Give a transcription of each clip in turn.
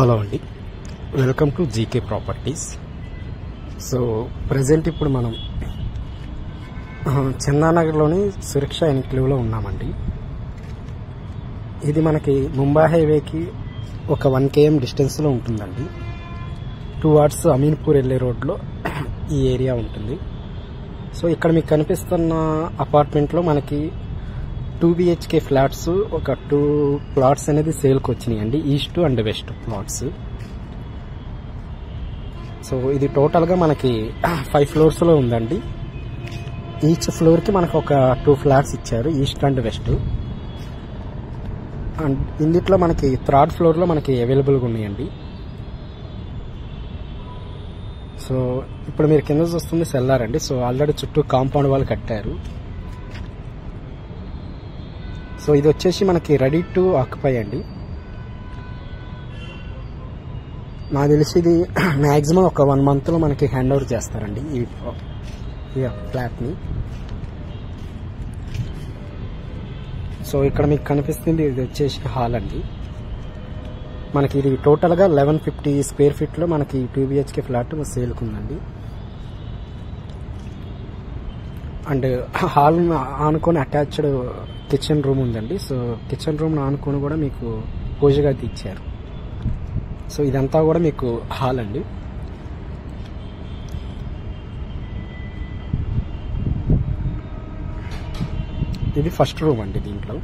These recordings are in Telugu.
హలో అండి, welcome to GK properties. So present ఇప్పుడు మనం చందానగర్లోని సురక్ష ఎన్క్లేవ్లో ఉన్నామండి. ఇది మనకి ముంబై హైవేకి ఒక 1 km డిస్టెన్స్లో ఉంటుందండి. టువార్డ్స్ అమీన్పూర్ వెళ్ళే రోడ్లో ఈ ఏరియా ఉంటుంది. సో ఇక్కడ మీకు కనిపిస్తున్న అపార్ట్మెంట్లో మనకి 2 BHK ఫ్లాట్స్ ఒక 2 ప్లాట్స్ అనేది సేల్కి వచ్చినాయండి, east and west plots. So ఇది టోటల్గా మనకి 5 ఫ్లోర్స్లో ఉందండి. ఈచ్ ఫ్లోర్కి మనకు ఒక 2 ఫ్లాట్స్ ఇచ్చారు, ఈస్ట్ అండ్ వెస్ట్. అండ్ ఇందులో మనకి 3rd ఫ్లోర్లో మనకి అవైలబుల్గా ఉన్నాయండి. సో ఇప్పుడు మీరు కింద చూస్తుంది సెల్లార్ అండి. సో ఆల్రెడీ చుట్టూ కాంపౌండ్ వాళ్ళు కట్టారు. సో ఇది వచ్చేసి మనకి రెడీ టు ఆక్యుపై అండి. నాకు తెలిసి ఇది మ్యాక్సిమం ఒక 1 monthలో మనకి హ్యాండ్ ఓవర్ చేస్తారండి ఈ ఫ్లాట్ని. సో ఇక్కడ మీకు కనిపిస్తుంది ఇది వచ్చేసి హాల్ అండి. మనకి ఇది టోటల్గా 1150 స్క్వేర్ ఫీట్లో మనకి 2 BHK ఫ్లాట్ సేల్కి ఉందండి. అండ్ హాల్ ఆనుకొని అటాచ్డ్ కిచెన్ రూమ్ ఉందండి. సో కిచెన్ రూమ్ ఆనుకొని కూడా మీకు పూజగా ఇచ్చారు. సో ఇదంతా కూడా మీకు హాల్ అండి. ఇది ఫస్ట్ రూమ్ అండి. దీంట్లో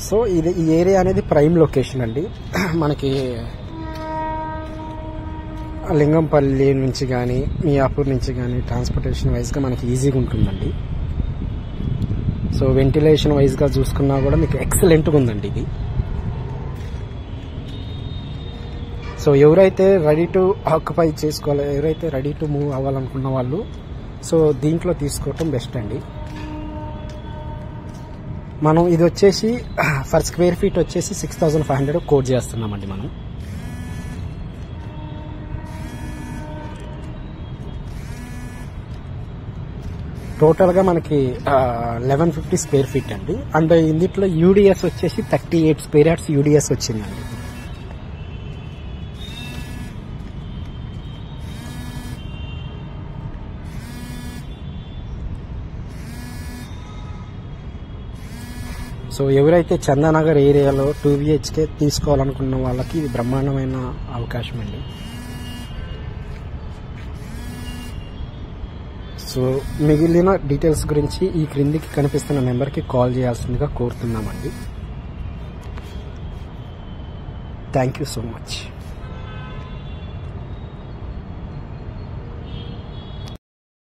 సో ఇది ఈ ఏరియా అనేది ప్రైమ్ లొకేషన్ అండి. మనకి లింగంపల్లి నుంచి కానీ మియాపూర్ నుంచి కానీ ట్రాన్స్పోర్టేషన్ వైజ్గా మనకి ఈజీగా ఉంటుందండి. సో వెంటిలేషన్ వైజ్గా చూసుకున్నా కూడా మీకు ఎక్సలెంట్గా ఉందండి ఇది. సో ఎవరైతే రెడీ టు ఆక్యుపై చేసుకోవాలి, ఎవరైతే రెడీ టు మూవ్ అవ్వాలనుకున్న వాళ్ళు సో దీంట్లో తీసుకోవటం బెస్ట్ అండి. మనం ఇది వచ్చేసి ఫర్ స్క్వేర్ ఫీట్ వచ్చేసి 6500 కోట్ చేస్తున్నామండి మనం. టోటల్గా మనకి 1150 స్క్వేర్ ఫీట్ అండి. అండ్ ఇందులో యూడిఎస్ వచ్చేసి 38 స్క్వేర్ యార్డ్స్ యూడిఎస్ వచ్చిందండి. సో ఎవరైతే చందానగర్ ఏరియాలో 2 BHK తీసుకోవాలనుకున్న వాళ్ళకి ఇది బ్రహ్మాండమైన అవకాశం అండి. సో మిగిలిన డీటెయిల్స్ గురించి ఈ క్రిందికి కనిపిస్తున్న నెంబర్కి కాల్ చేయాల్సిందిగా కోరుతున్నామండి. Thank you so much.